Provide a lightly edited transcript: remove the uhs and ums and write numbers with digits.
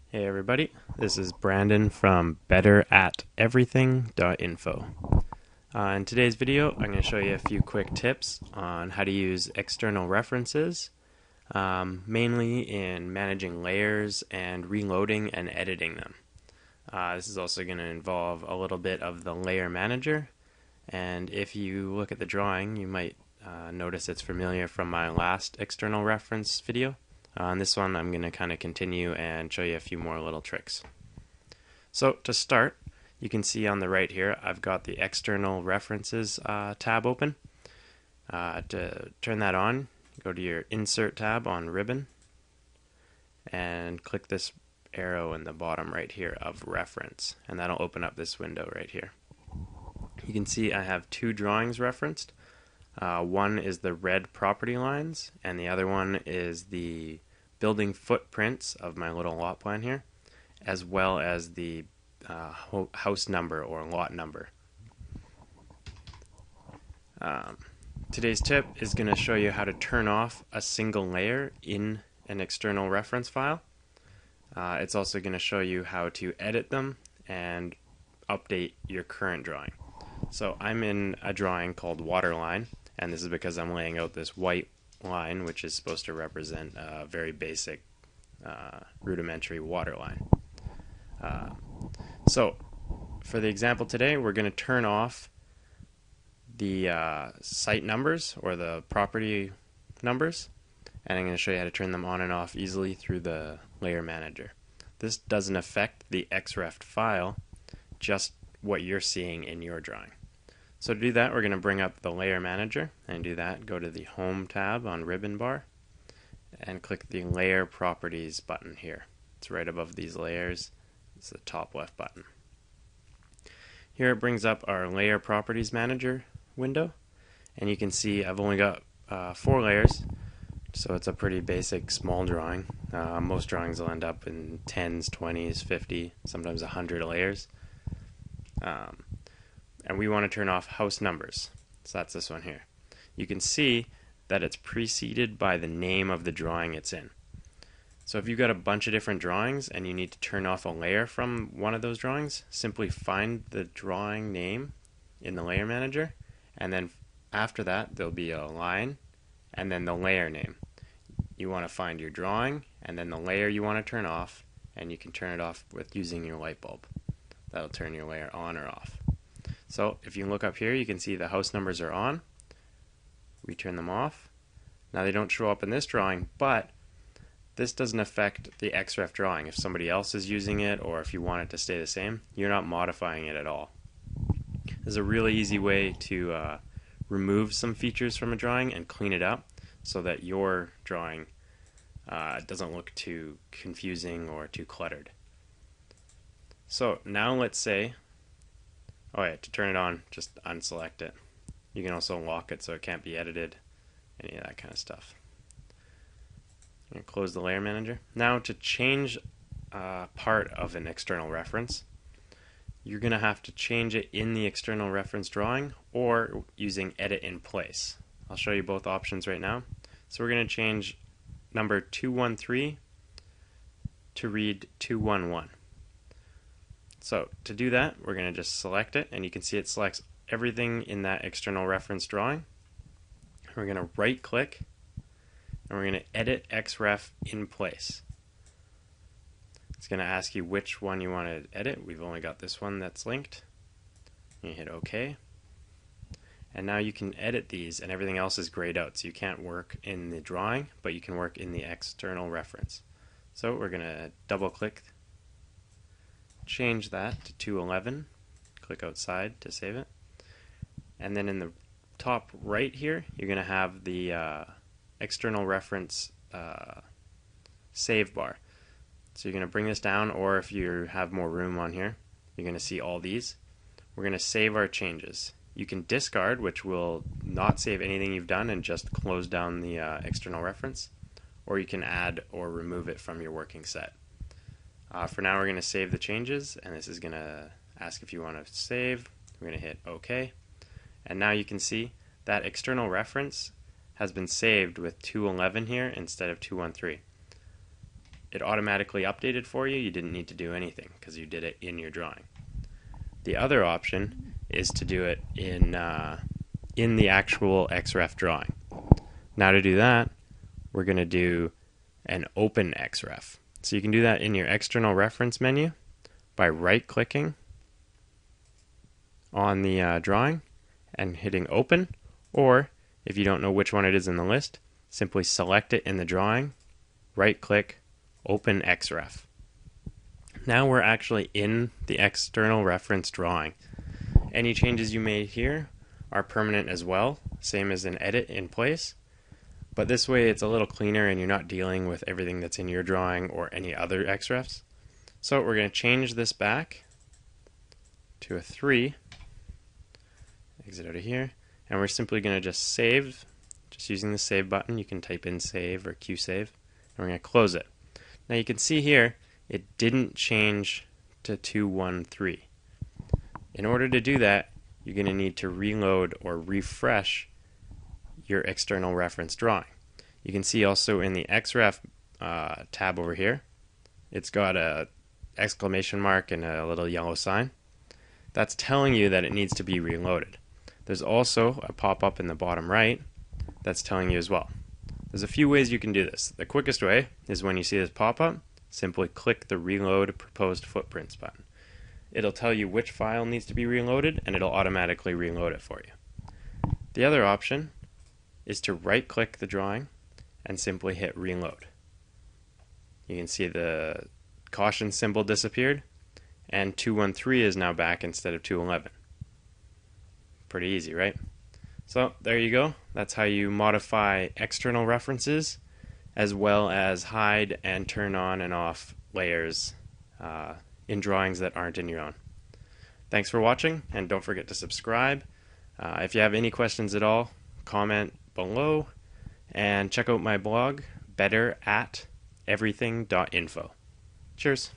Hey everybody, this is Brandon from betterateverything.info. In today's video, I'm going to show you a few quick tips on how to use external references, mainly in managing layers and reloading and editing them. This is also going to involve a little bit of the layer manager, and if you look at the drawing, you might notice it's familiar from my last external reference video. On this one, I'm going to kind of continue and show you a few more little tricks. So to start, you can see on the right here, I've got the external references tab open. To turn that on, go to your Insert tab on Ribbon and click this arrow in the bottom right here of Reference, and that'll open up this window right here. You can see I have two drawings referenced. One is the red property lines, and the other one is the building footprints of my little lot plan here, as well as the house number or lot number. Today's tip is going to show you how to turn off a single layer in an external reference file. It's also going to show you how to edit them and update your current drawing. So I'm in a drawing called Waterline, and this is because I'm laying out this white line, which is supposed to represent a very basic rudimentary water line. So for the example today, we're going to turn off the site numbers or the property numbers, and I'm going to show you how to turn them on and off easily through the layer manager. This doesn't affect the Xref file, just what you're seeing in your drawing. So to do that, we're going to bring up the layer manager, and do that, go to the Home tab on Ribbon Bar and click the Layer Properties button here. It's right above these layers. It's the top left button. Here it brings up our Layer Properties Manager window, and you can see I've only got 4 layers, so it's a pretty basic small drawing. Most drawings will end up in 10s, 20s, 50, sometimes 100 layers. And we want to turn off house numbers. So that's this one here. You can see that it's preceded by the name of the drawing it's in. So if you've got a bunch of different drawings and you need to turn off a layer from one of those drawings, simply find the drawing name in the layer manager, and then after that there'll be a line and then the layer name. You want to find your drawing and then the layer you want to turn off, and you can turn it off with using your light bulb. That'll turn your layer on or off. So if you look up here, you can see the house numbers are on. We turn them off. Now they don't show up in this drawing, but this doesn't affect the Xref drawing. If somebody else is using it, or if you want it to stay the same, you're not modifying it at all. There's a really easy way to remove some features from a drawing and clean it up so that your drawing doesn't look too confusing or too cluttered. So now let's say, to turn it on, just unselect it. You can also lock it so it can't be edited, any of that kind of stuff. I'm going to close the layer manager. Now to change part of an external reference, you're going to have to change it in the external reference drawing or using edit in place. I'll show you both options right now. So we're going to change number 213 to read 211. So to do that, we're going to just select it, and you can see it selects everything in that external reference drawing. We're going to right click, and we're going to edit Xref in place. It's going to ask you which one you want to edit. We've only got this one that's linked. You hit OK. And now you can edit these, and everything else is grayed out, so you can't work in the drawing, but you can work in the external reference. So we're going to double click, change that to 211, click outside to save it, and then in the top right here you're going to have the external reference save bar. So you're going to bring this down, or if you have more room on here, you're going to see all these. We're going to save our changes. You can discard, which will not save anything you've done and just close down the external reference, or you can add or remove it from your working set. For now, we're going to save the changes, and this is going to ask if you want to save. We're going to hit OK, and now you can see that external reference has been saved with 211 here instead of 213. it automatically updated for you. You didn't need to do anything because you did it in your drawing. The other option is to do it in the actual Xref drawing. Now to do that, we're going to do an open Xref. So you can do that in your external reference menu by right-clicking on the drawing and hitting open, or if you don't know which one it is in the list, simply select it in the drawing, right-click, open Xref. Now we're actually in the external reference drawing. Any changes you made here are permanent as well, same as an edit in place, but this way it's a little cleaner and you're not dealing with everything that's in your drawing or any other Xrefs. So we're going to change this back to a 3, exit out of here, and we're simply going to just save, just using the save button. You can type in save or QSave, and we're going to close it. Now you can see here it didn't change to 213. In order to do that, you're going to need to reload or refresh your external reference drawing. You can see also in the Xref tab over here, it's got a exclamation mark and a little yellow sign. That's telling you that it needs to be reloaded. There's also a pop-up in the bottom right that's telling you as well. There's a few ways you can do this. The quickest way is when you see this pop-up, simply click the Reload Proposed Footprints button. It'll tell you which file needs to be reloaded, and it'll automatically reload it for you. The other option is to right-click the drawing and simply hit Reload. You can see the caution symbol disappeared, and 213 is now back instead of 211. Pretty easy, right? So there you go. That's how you modify external references as well as hide and turn on and off layers in drawings that aren't in your own. Thanks for watching, and don't forget to subscribe. If you have any questions at all, comment below, and check out my blog, betterateverything.info. Cheers.